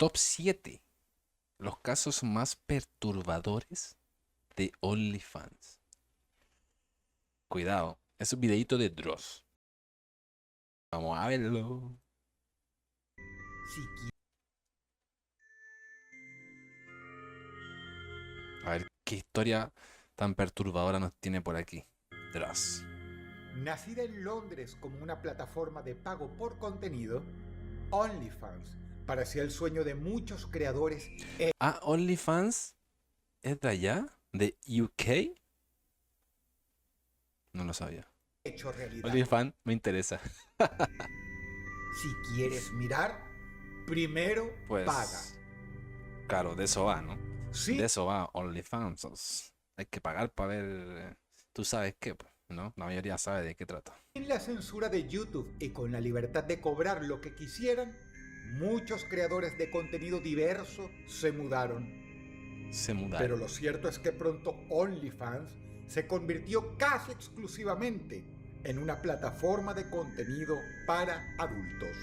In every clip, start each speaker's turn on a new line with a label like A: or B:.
A: Top 7. Los casos más perturbadores de OnlyFans. Cuidado, es un videito de Dross. Vamos a verlo. A ver qué historia tan perturbadora nos tiene por aquí. Dross.
B: Nacida en Londres como una plataforma de pago por contenido, OnlyFans parecía el sueño de muchos creadores.
A: Ah, OnlyFans es de allá, de UK. No lo sabía.
B: Hecho realidad.
A: OnlyFans me interesa.
B: Si quieres mirar, primero
A: Pues,
B: paga.
A: claro, de eso va, ¿no?
B: Sí,
A: De eso va OnlyFans. Hay que pagar para ver, tú sabes qué, pues, ¿no? La mayoría sabe de qué trata.
B: sin la censura de YouTube y con la libertad de cobrar lo que quisieran, muchos creadores de contenido diverso se mudaron.
A: Se mudaron.
B: Pero lo cierto es que pronto OnlyFans se convirtió casi exclusivamente en una plataforma de contenido para adultos.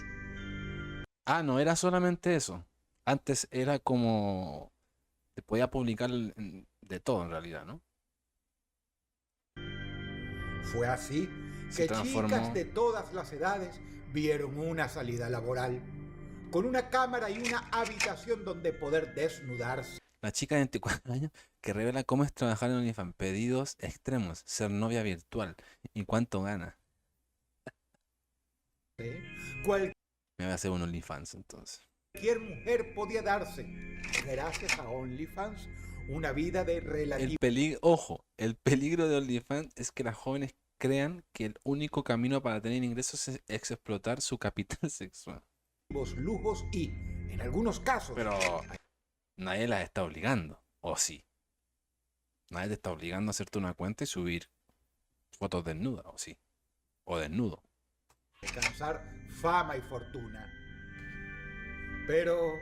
A: Ah, no era solamente eso. Antes era como... Te podía publicar de todo en realidad, ¿no?
B: Fue así
A: Se
B: que
A: transformó...
B: chicas de todas las edades vieron una salida laboral, con una cámara y una habitación donde poder desnudarse.
A: La chica de 24 años que revela cómo es trabajar en OnlyFans. Pedidos extremos, ser novia virtual y cuánto gana.
B: Cualquier
A: Me voy a hacer un OnlyFans entonces.
B: mujer podía darse, gracias a OnlyFans, una vida de relativo.
A: Ojo, el peligro de OnlyFans es que las jóvenes crean que el único camino para tener ingresos es explotar su capital sexual.
B: Lujos y, en algunos casos,
A: Pero nadie las está obligando, ¿o sí? Nadie te está obligando a hacerte una cuenta y subir fotos desnudas, ¿o sí? O desnudo.
B: alcanzar fama y fortuna. Pero,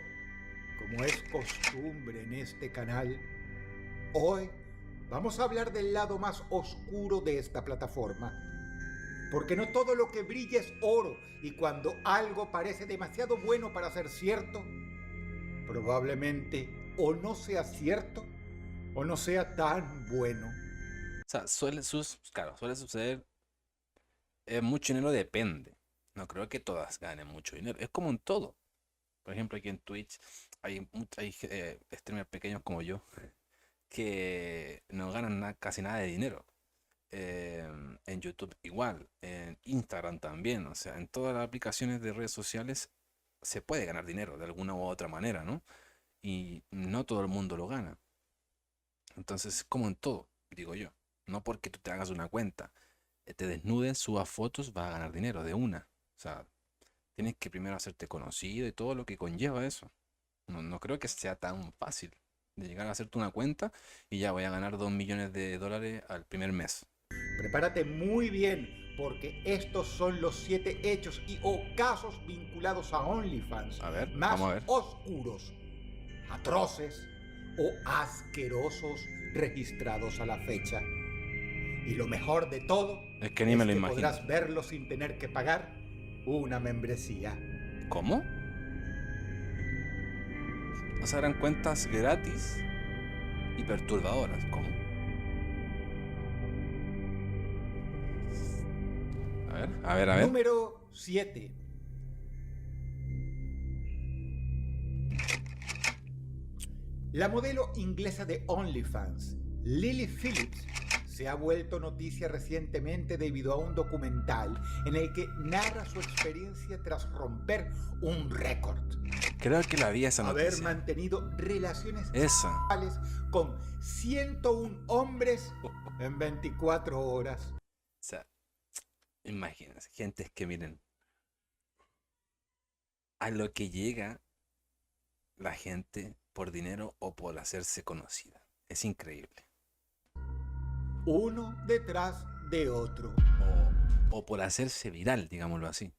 B: como es costumbre en este canal, hoy vamos a hablar del lado más oscuro de esta plataforma. Porque no todo lo que brilla es oro, y cuando algo parece demasiado bueno para ser cierto, probablemente o no sea cierto o no sea tan bueno.
A: O sea, claro, suele suceder. Mucho dinero depende. No creo que todas ganen mucho dinero. Es como en todo. Por ejemplo, aquí en Twitch hay streamers pequeños como yo que no ganan casi nada de dinero. En YouTube igual, en Instagram también, o sea, en todas las aplicaciones de redes sociales se puede ganar dinero de alguna u otra manera, ¿no? Y no todo el mundo lo gana. Entonces, como en todo, digo yo, no porque tú te hagas una cuenta, te desnudes, subas fotos, vas a ganar dinero de una. O sea, tienes que primero hacerte conocido y todo lo que conlleva eso. No creo que sea tan fácil de llegar a hacerte una cuenta y ya voy a ganar 2 millones de dólares al primer mes.
B: Prepárate muy bien, porque estos son los 7 hechos y o casos vinculados a OnlyFans
A: A ver,
B: más
A: vamos a ver.
B: oscuros, atroces o asquerosos registrados a la fecha. Y lo mejor de todo
A: Es que ni me lo imagino.
B: podrás verlo sin tener que pagar una membresía.
A: ¿Cómo? O sea, eran cuentas gratis y perturbadoras. ¿Cómo? A ver.
B: Número 7. La modelo inglesa de OnlyFans, Lily Phillips, se ha vuelto noticia recientemente debido a un documental en el que narra su experiencia tras romper un récord.
A: Creo que la vi esa noticia.
B: Haber mantenido relaciones
A: Esa.
B: sexuales con 101 hombres en 24 horas.
A: O sea, imagínense, gente que miren a lo que llega la gente por dinero o por hacerse conocida. Es increíble.
B: Uno detrás de otro.
A: O por hacerse viral, digámoslo así.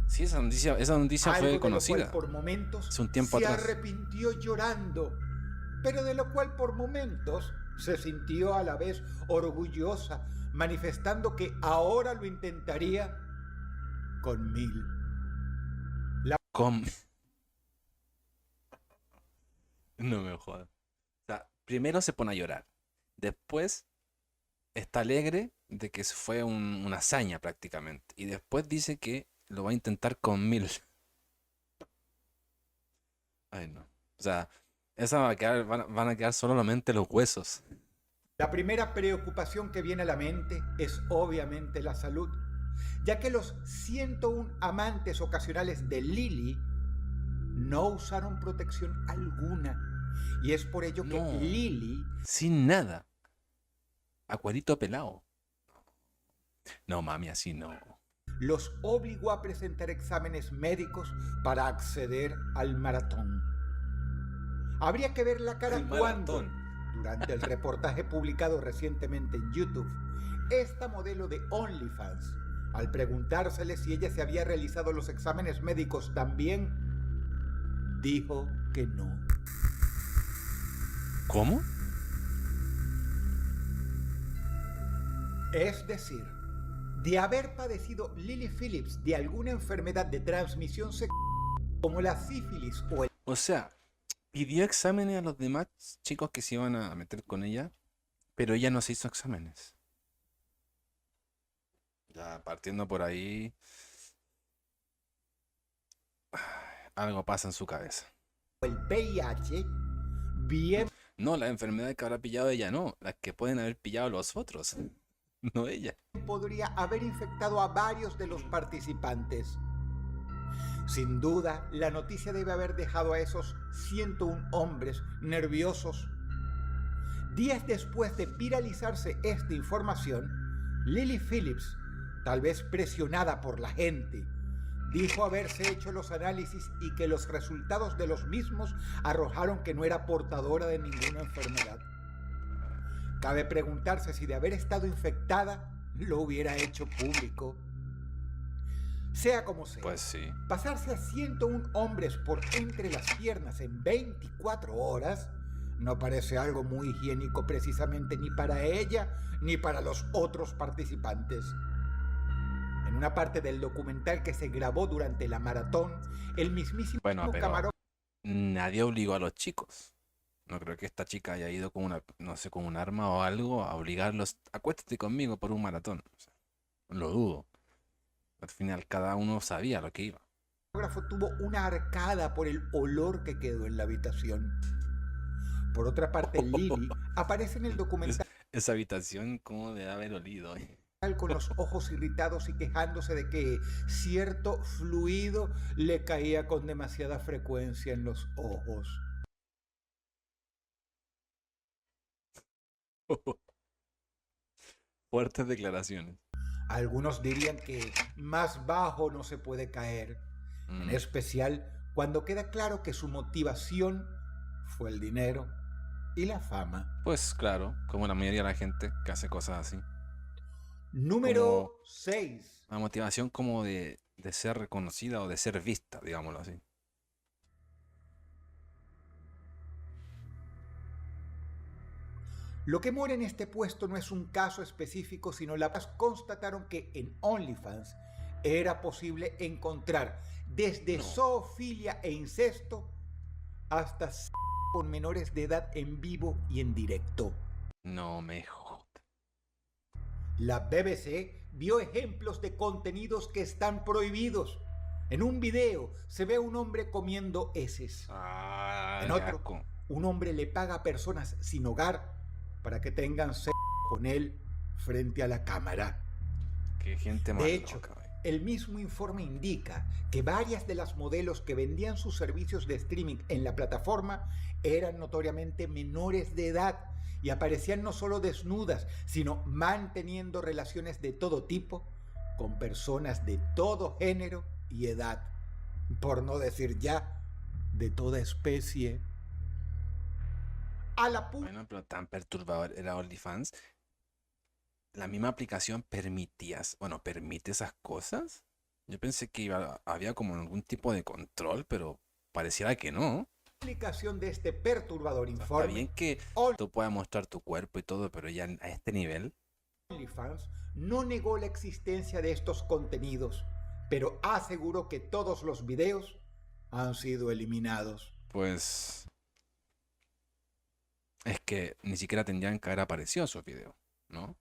A: Sí, esa noticia
B: Algo
A: fue
B: de
A: conocida.
B: lo cual por momentos
A: Hace un tiempo
B: se
A: atrás.
B: arrepintió llorando, pero de lo cual por momentos se sintió a la vez orgullosa, manifestando que ahora lo intentaría con 1000.
A: Con... No me jodas. O sea, primero se pone a llorar. Después está alegre de que fue una hazaña prácticamente. Y después dice que lo va a intentar con 1000. Ay, no. O sea, esa va a quedar, van a quedar solamente los huesos.
B: La primera preocupación que viene a la mente es obviamente la salud, ya que los 101 amantes ocasionales de Lily no usaron protección alguna. Y es por ello que
A: No.
B: Lily
A: Sin nada. Acuerito pelado. No, mami, así no.
B: los obligó a presentar exámenes médicos para acceder al maratón. Habría que ver la cara
A: El
B: cuando,
A: maratón.
B: durante el reportaje publicado recientemente en YouTube, esta modelo de OnlyFans, al preguntársele si ella se había realizado los exámenes médicos también, dijo que no.
A: ¿Cómo?
B: Es decir, de haber padecido Lily Phillips de alguna enfermedad de transmisión sexual como la sífilis o el
A: O sea, pidió exámenes a los demás chicos que se iban a meter con ella, pero ella no se hizo exámenes. Ya partiendo por ahí, algo pasa en su cabeza.
B: VIH, bien
A: No, la enfermedad que habrá pillado ella no, las que pueden haber pillado los otros, no ella.
B: podría haber infectado a varios de los participantes. Sin duda, la noticia debe haber dejado a esos 101 hombres nerviosos. Días después de viralizarse esta información, Lily Phillips, tal vez presionada por la gente, dijo haberse hecho los análisis y que los resultados de los mismos arrojaron que no era portadora de ninguna enfermedad. Cabe preguntarse si de haber estado infectada lo hubiera hecho público. Sea como sea,
A: Pues sí.
B: pasarse a 101 hombres por entre las piernas en 24 horas no parece algo muy higiénico precisamente ni para ella ni para los otros participantes. En una parte del documental que se grabó durante la maratón, el mismísimo
A: Bueno, pero
B: camarógrafo
A: nadie obligó a los chicos. No creo que esta chica haya ido con una, no sé, con un arma o algo a obligarlos. Acuéstate conmigo por un maratón. O sea, lo dudo. Al final cada uno sabía lo que iba.
B: tuvo una arcada por el olor que quedó en la habitación. Por otra parte, Lily aparece en el documental
A: Esa habitación, ¿cómo debe haber olido?
B: con los ojos irritados y quejándose de que cierto fluido le caía con demasiada frecuencia en los ojos.
A: Fuertes declaraciones.
B: Algunos dirían que más bajo no se puede caer, en
A: Mm,
B: especial cuando queda claro que su motivación fue el dinero y la fama.
A: Pues claro, como la mayoría de la gente que hace cosas así.
B: Número
A: Como
B: 6.
A: una motivación como de ser reconocida o de ser vista, digámoslo así.
B: Lo que muere en este puesto no es un caso específico, sino la paz constataron que en OnlyFans era posible encontrar desde
A: No.
B: zoofilia e incesto hasta con menores de edad en vivo y en directo.
A: No me jodas.
B: La BBC vio ejemplos de contenidos que están prohibidos. En un video se ve a un hombre comiendo heces.
A: Ah,
B: En
A: qué
B: otro,
A: asco.
B: un hombre le paga a personas sin hogar para que tengan sexo con él frente a la cámara.
A: Qué gente más
B: De hecho,
A: loca, güey.
B: el mismo informe indica que varias de las modelos que vendían sus servicios de streaming en la plataforma eran notoriamente menores de edad y aparecían no solo desnudas, sino manteniendo relaciones de todo tipo con personas de todo género y edad, por no decir ya de toda especie. A la
A: Bueno, pero tan perturbador era OnlyFans. La misma aplicación permite esas cosas. Yo pensé que había como algún tipo de control, pero pareciera que no.
B: publicación de este perturbador
A: Está
B: informe,
A: bien que tú puedas mostrar tu cuerpo y todo, pero ya a este nivel.
B: OnlyFans no negó la existencia de estos contenidos, pero aseguró que todos los videos han sido eliminados.
A: Pues es que ni siquiera tendrían que haber aparecido esos videos, ¿no?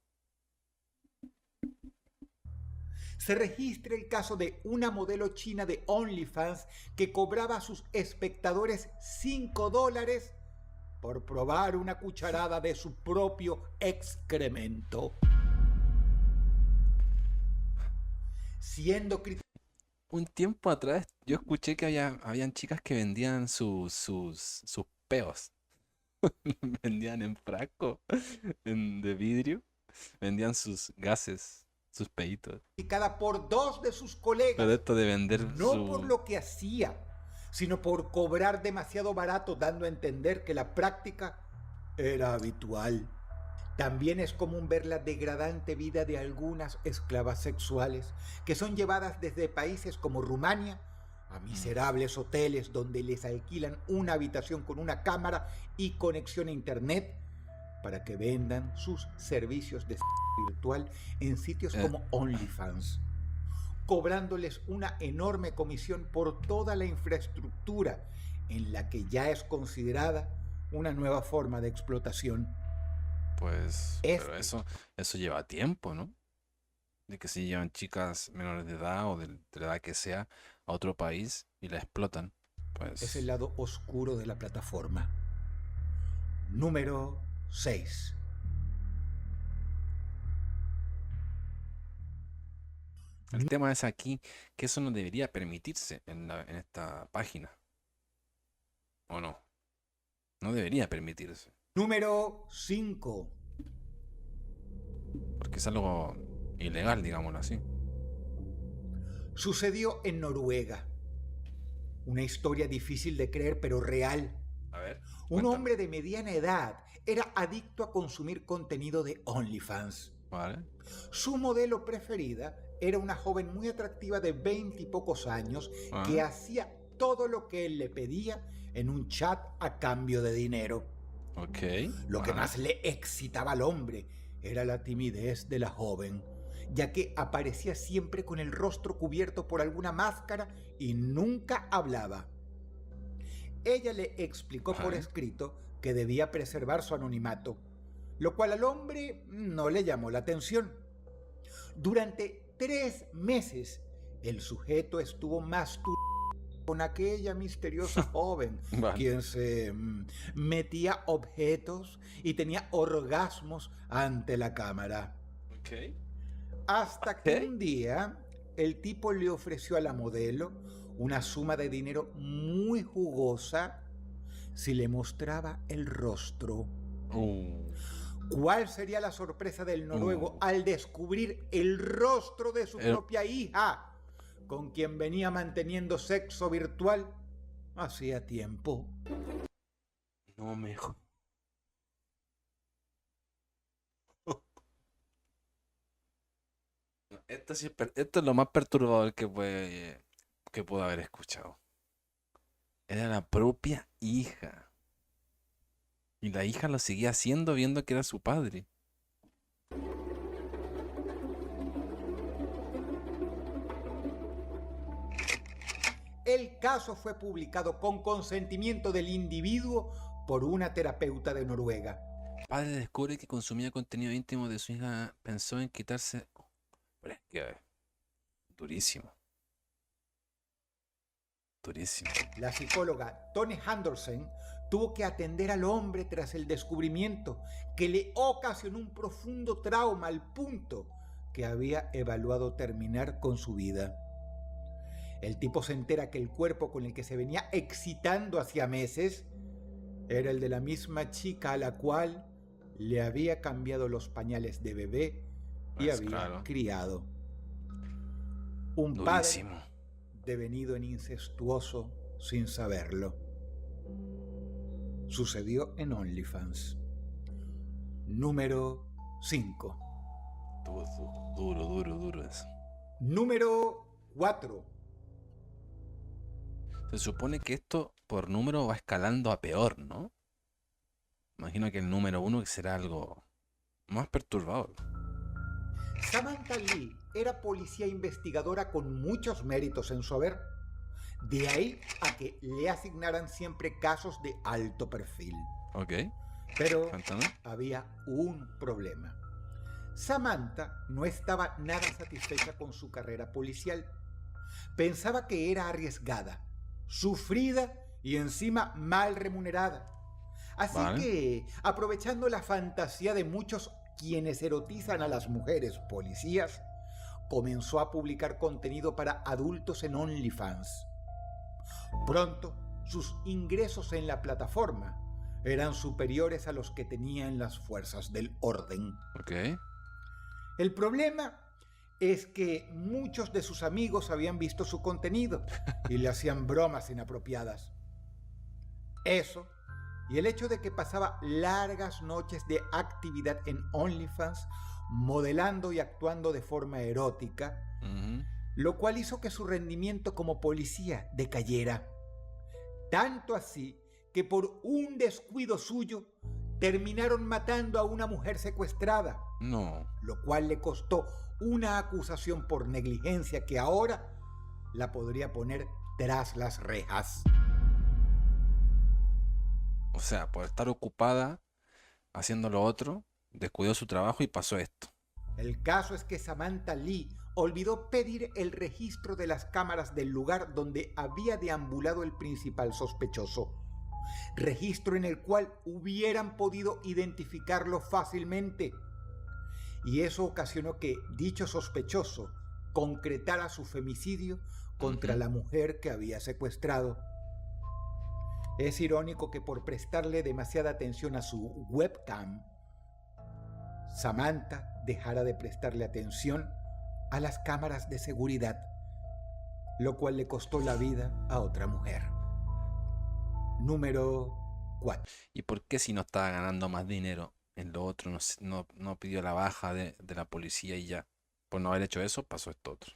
B: Se registra el caso de una modelo china de OnlyFans que cobraba a sus espectadores $5 por probar una cucharada de su propio excremento. Siendo
A: Un tiempo atrás yo escuché que habían chicas que vendían sus peos. Vendían en frasco de vidrio. Vendían sus gases, sus peitos.
B: criticada por 2 de sus
A: Pero
B: colegas,
A: esto de vender
B: no por lo que hacía, sino por cobrar demasiado barato, dando a entender que la práctica era habitual. También es común ver la degradante vida de algunas esclavas sexuales que son llevadas desde países como Rumania a miserables hoteles donde les alquilan una habitación con una cámara y conexión a internet para que vendan sus servicios de virtual en sitios como OnlyFans, cobrándoles una enorme comisión por toda la infraestructura en la que ya es considerada una nueva forma de explotación.
A: Pues, pero eso lleva tiempo, ¿no? De que si llevan chicas menores de edad o de la edad que sea a otro país y la explotan, pues...
B: Es el lado oscuro de la plataforma. Número 6.
A: El tema es aquí que eso no debería permitirse en esta página. ¿O no? No debería permitirse.
B: Número 5.
A: Porque es algo ilegal, digámoslo así.
B: Sucedió en Noruega. Una historia difícil de creer, pero real.
A: A ver.
B: Un hombre de mediana edad era adicto a consumir contenido de OnlyFans.
A: Vale.
B: Su modelo preferida era una joven muy atractiva de 20 y pocos años que hacía todo lo que él le pedía en un chat a cambio de dinero.
A: Ok.
B: Lo que más le excitaba al hombre era la timidez de la joven, ya que aparecía siempre con el rostro cubierto por alguna máscara y nunca hablaba. Ella le explicó por escrito que debía preservar su anonimato, lo cual al hombre no le llamó la atención. Durante 3 meses, el sujeto estuvo masturbando con aquella misteriosa joven, quien se metía objetos y tenía orgasmos ante la cámara.
A: Okay.
B: Hasta que un día el tipo le ofreció a la modelo una suma de dinero muy jugosa si le mostraba el rostro. ¿Cuál sería la sorpresa del noruego al descubrir el rostro de su propia hija, con quien venía manteniendo sexo virtual hacía tiempo?
A: No me Esto es lo más perturbador que puedo haber escuchado. Era la propia hija. Y la hija lo seguía haciendo viendo que era su padre.
B: El caso fue publicado con consentimiento del individuo por una terapeuta de Noruega.
A: El padre descubre que consumía contenido íntimo de su hija. Pensó en quitarse... Pero es que... durísimo. Durísimo.
B: La psicóloga Tone Henderson tuvo que atender al hombre tras el descubrimiento, que le ocasionó un profundo trauma al punto que había evaluado terminar con su vida. El tipo se entera que el cuerpo con el que se venía excitando hacía meses era el de la misma chica a la cual le había cambiado los pañales de bebé y había criado. Un
A: durísimo.
B: Padre devenido en incestuoso sin saberlo. Sucedió en OnlyFans. Número 5.
A: Duro eso.
B: Número 4.
A: Se supone que esto por número va escalando a peor, ¿no? Imagino que el número 1 será algo más perturbador.
B: Samantha Lee era policía investigadora con muchos méritos en su haber. De ahí a que le asignaran siempre casos de alto perfil.
A: Ok.
B: Pero
A: Cuéntame.
B: había un problema. Samantha no estaba nada satisfecha con su carrera policial. Pensaba que era arriesgada, sufrida y encima mal remunerada. Así
A: Vale.
B: que, aprovechando la fantasía de muchos quienes erotizan a las mujeres policías, comenzó a publicar contenido para adultos en OnlyFans. Pronto, sus ingresos en la plataforma eran superiores a los que tenían las fuerzas del orden.
A: Ok.
B: El problema es que muchos de sus amigos habían visto su contenido y le hacían bromas inapropiadas. Eso, y el hecho de que pasaba largas noches de actividad en OnlyFans, modelando y actuando de forma erótica, lo cual hizo que su rendimiento como policía decayera. Tanto así que por un descuido suyo terminaron matando a una mujer secuestrada.
A: No.
B: Lo cual le costó una acusación por negligencia que ahora la podría poner tras las rejas.
A: O sea, por estar ocupada haciendo lo otro, descuidó su trabajo y pasó esto.
B: El caso es que Samantha Lee olvidó pedir el registro de las cámaras del lugar donde había deambulado el principal sospechoso. Registro en el cual hubieran podido identificarlo fácilmente. Y eso ocasionó que dicho sospechoso concretara su femicidio contra la mujer que había secuestrado. Es irónico que por prestarle demasiada atención a su webcam, Samantha dejara de prestarle atención a las cámaras de seguridad, lo cual le costó la vida a otra mujer. Número 4.
A: ¿Y por qué si no estaba ganando más dinero en lo otro no pidió la baja de la policía y ya? Por no haber hecho eso, pasó esto otro.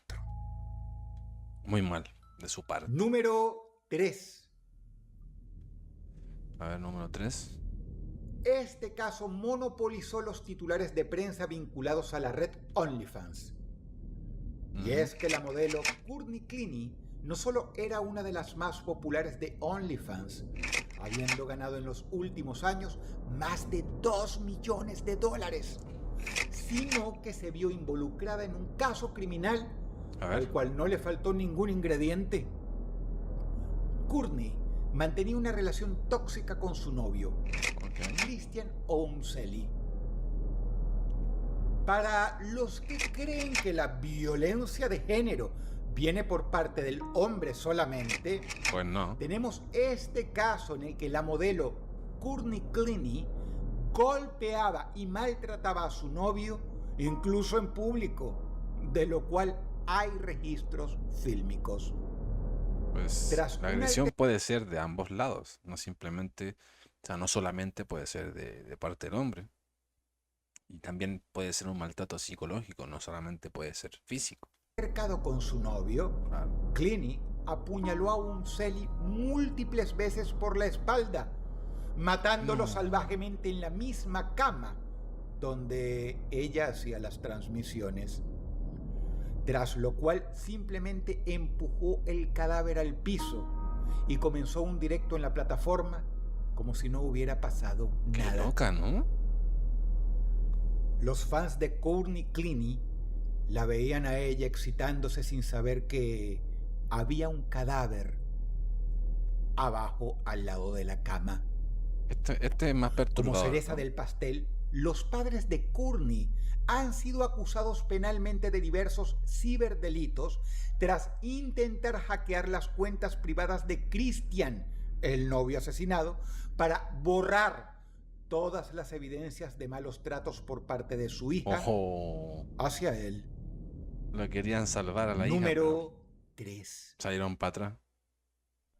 A: Muy mal de su parte.
B: Número 3.
A: A ver, número 3.
B: Este caso monopolizó los titulares de prensa vinculados a la red OnlyFans. Y es que la modelo Courtney Cleany no solo era una de las más populares de OnlyFans, habiendo ganado en los últimos años más de $2 millones, sino que se vio involucrada en un caso criminal al cual no le faltó ningún ingrediente. Courtney mantenía una relación tóxica con su novio, Christian Ounseli. Para los que creen que la violencia de género viene por parte del hombre solamente,
A: pues no.
B: Tenemos este caso en el que la modelo Courtney Cleany golpeaba y maltrataba a su novio, incluso en público, de lo cual hay registros fílmicos.
A: Pues la agresión puede ser de ambos lados, no simplemente, o sea, no solamente puede ser de parte del hombre. Y también puede ser un maltrato psicológico, no solamente puede ser físico.
B: Cercado con su novio, Cleany apuñaló a Ounseli múltiples veces por la espalda, matándolo salvajemente en la misma cama donde ella hacía las transmisiones. Tras lo cual simplemente empujó el cadáver al piso y comenzó un directo en la plataforma como si no hubiera pasado nada.
A: Qué loca, ¿no?
B: Los fans de Courtney Cleany la veían a ella excitándose sin saber que había un cadáver abajo al lado de la cama.
A: Este es más perturbador.
B: Como cereza del pastel, los padres de Courtney han sido acusados penalmente de diversos ciberdelitos tras intentar hackear las cuentas privadas de Christian, el novio asesinado, para borrar todas las evidencias de malos tratos por parte de su hija hacia él.
A: Lo querían salvar a la hija.
B: Número 3.
A: Salieron para atrás.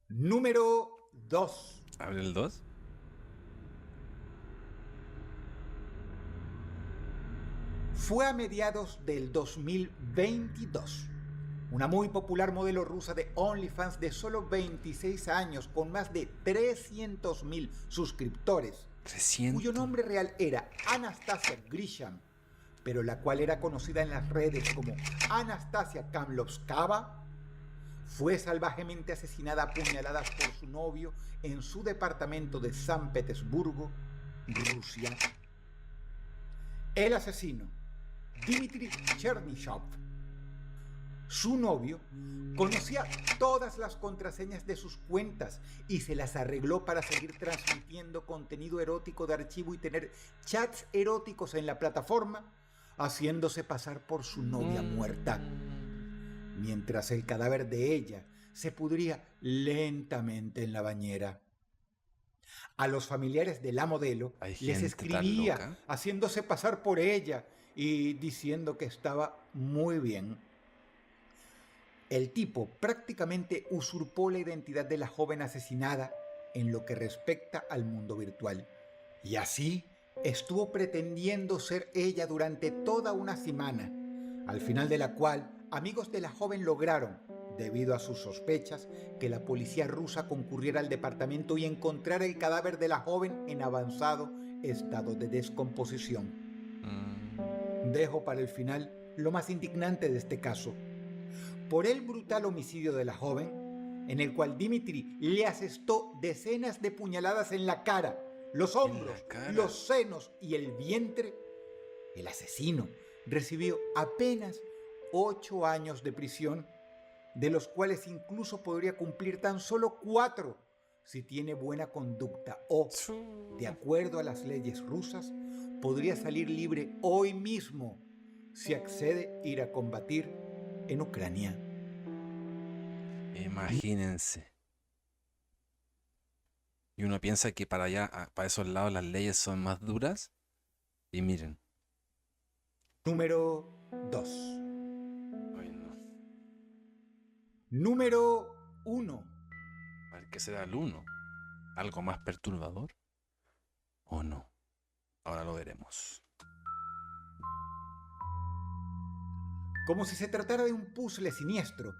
B: Número 2.
A: ¿Abre el 2?
B: Fue a mediados del 2022. Una muy popular modelo rusa de OnlyFans de solo 26 años con más de 300,000 suscriptores,
A: 300.
B: cuyo nombre real era Anastasia Grisham, pero la cual era conocida en las redes como Anastasia Kamlovskaya, fue salvajemente asesinada a puñaladas por su novio en su departamento de San Petersburgo, Rusia. El asesino, Dmitry Chernyshov, su novio, conocía todas las contraseñas de sus cuentas y se las arregló para seguir transmitiendo contenido erótico de archivo y tener chats eróticos en la plataforma, haciéndose pasar por su novia muerta, mientras el cadáver de ella se pudría lentamente en la bañera. A los familiares de la modelo les escribía haciéndose pasar por ella y diciendo que estaba muy bien. El tipo prácticamente usurpó la identidad de la joven asesinada en lo que respecta al mundo virtual. Y así estuvo pretendiendo ser ella durante toda una semana, al final de la cual amigos de la joven lograron, debido a sus sospechas, que la policía rusa concurriera al departamento y encontrara el cadáver de la joven en avanzado estado de descomposición. Dejo para el final lo más indignante de este caso. Por el brutal homicidio de la joven, en el cual Dmitry le asestó decenas de puñaladas en la cara, los hombros, los senos y el vientre, el asesino recibió apenas 8 años de prisión, de los cuales incluso podría cumplir tan solo 4 si tiene buena conducta o, de acuerdo a las leyes rusas, podría salir libre hoy mismo si accede a ir a combatir en Ucrania.
A: Imagínense. Y uno piensa que para allá, para esos lados, las leyes son más duras. Y miren.
B: Número 2.
A: Ay, no.
B: Número 1.
A: A ver, ¿qué será el 1? ¿Algo más perturbador? ¿O no? Ahora lo veremos.
B: Como si se tratara de un puzzle siniestro,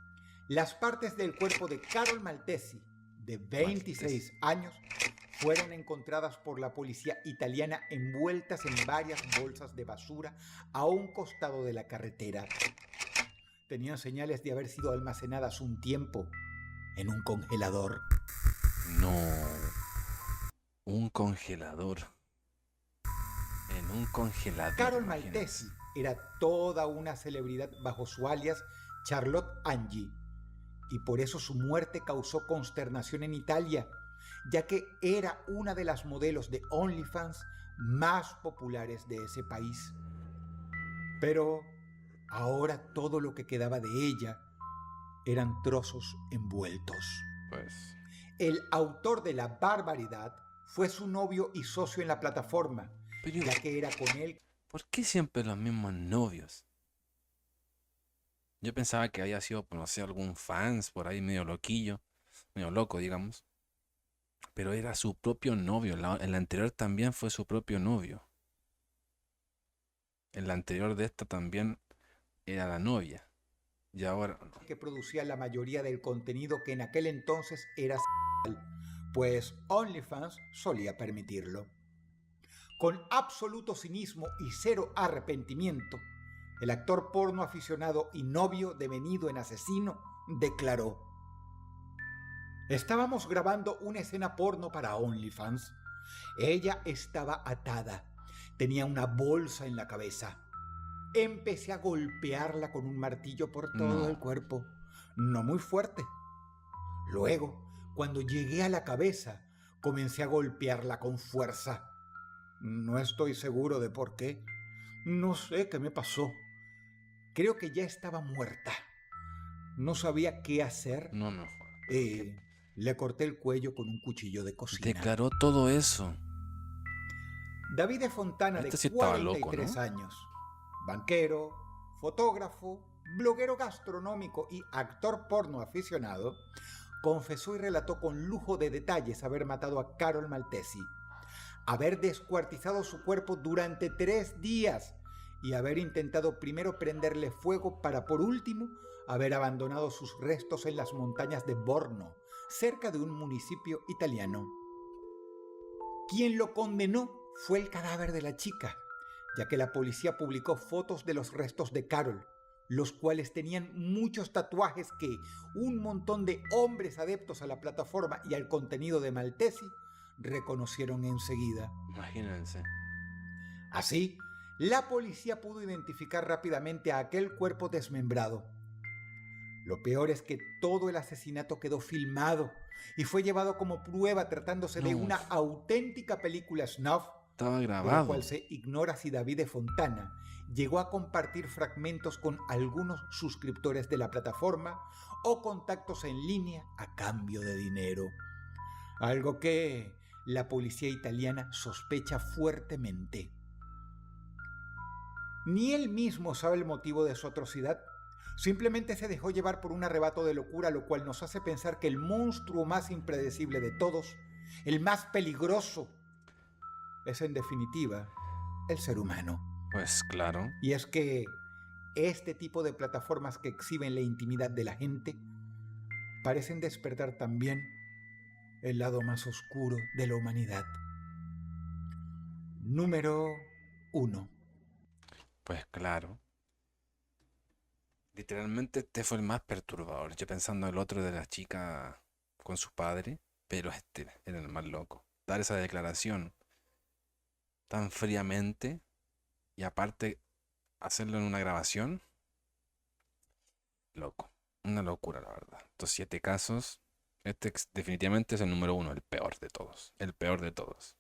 B: las partes del cuerpo de Carol Maltesi, de 26 años, fueron encontradas por la policía italiana envueltas en varias bolsas de basura a un costado de la carretera. Tenían señales de haber sido almacenadas un tiempo en un congelador.
A: No. Un congelador. En un congelador.
B: Carol Maltesi era toda una celebridad bajo su alias Charlotte Angie, y por eso su muerte causó consternación en Italia, ya que era una de las modelos de OnlyFans más populares de ese país. Pero ahora todo lo que quedaba de ella eran trozos envueltos.
A: Pues.
B: El autor de la barbaridad fue su novio y socio en la plataforma,
A: Pero,
B: ya que era con él.
A: ¿por qué siempre los mismos novios? Yo pensaba que había sido, no sé, algún fans por ahí medio loquillo, medio loco, digamos. Pero era su propio novio. En la anterior también fue su propio novio. En la anterior de esta también era la novia. Y ahora no.
B: Que producía la mayoría del contenido que en aquel entonces era sexual, pues OnlyFans solía permitirlo. Con absoluto cinismo y cero arrepentimiento, el actor porno aficionado y novio devenido en asesino declaró: estábamos grabando una escena porno para OnlyFans. Ella estaba atada, tenía una bolsa en la cabeza. Empecé a golpearla con un martillo por todo el cuerpo, no muy fuerte. Luego, cuando llegué a la cabeza, comencé a golpearla con fuerza. No estoy seguro de por qué. No sé qué me pasó. Creo que ya estaba muerta. No sabía qué hacer.
A: No me
B: Le corté el cuello con un cuchillo de cocina.
A: Declaró todo eso.
B: David de Fontana, de 43 años, banquero, fotógrafo, bloguero gastronómico y actor porno aficionado, confesó y relató con lujo de detalles haber matado a Carol Maltesi, haber descuartizado su cuerpo durante 3 días y haber intentado primero prenderle fuego para, por último, haber abandonado sus restos en las montañas de Borno, cerca de un municipio italiano. Quien lo condenó fue el cadáver de la chica, ya que la policía publicó fotos de los restos de Carol, los cuales tenían muchos tatuajes que un montón de hombres adeptos a la plataforma y al contenido de Maltesi reconocieron enseguida.
A: Imagínense.
B: Así, la policía pudo identificar rápidamente a aquel cuerpo desmembrado. Lo peor es que todo el asesinato quedó filmado y fue llevado como prueba tratándose de una auténtica película snuff,
A: Estaba
B: de
A: grabado.
B: lo cual se ignora si David de Fontana llegó a compartir fragmentos con algunos suscriptores de la plataforma o contactos en línea a cambio de dinero. Algo que la policía italiana sospecha fuertemente. Ni él mismo sabe el motivo de su atrocidad. Simplemente se dejó llevar por un arrebato de locura, lo cual nos hace pensar que el monstruo más impredecible de todos, el más peligroso, es en definitiva el ser humano.
A: Pues claro.
B: Y es que este tipo de plataformas que exhiben la intimidad de la gente parecen despertar también el lado más oscuro de la humanidad. Número 1.
A: Pues claro. Literalmente este fue el más perturbador. Yo pensando en el otro de la chica con su padre, pero este era el más loco. Dar esa declaración tan fríamente y aparte hacerlo en una grabación, loco. Una locura, la verdad. Estos 7 casos, definitivamente es el número 1, el peor de todos. El peor de todos.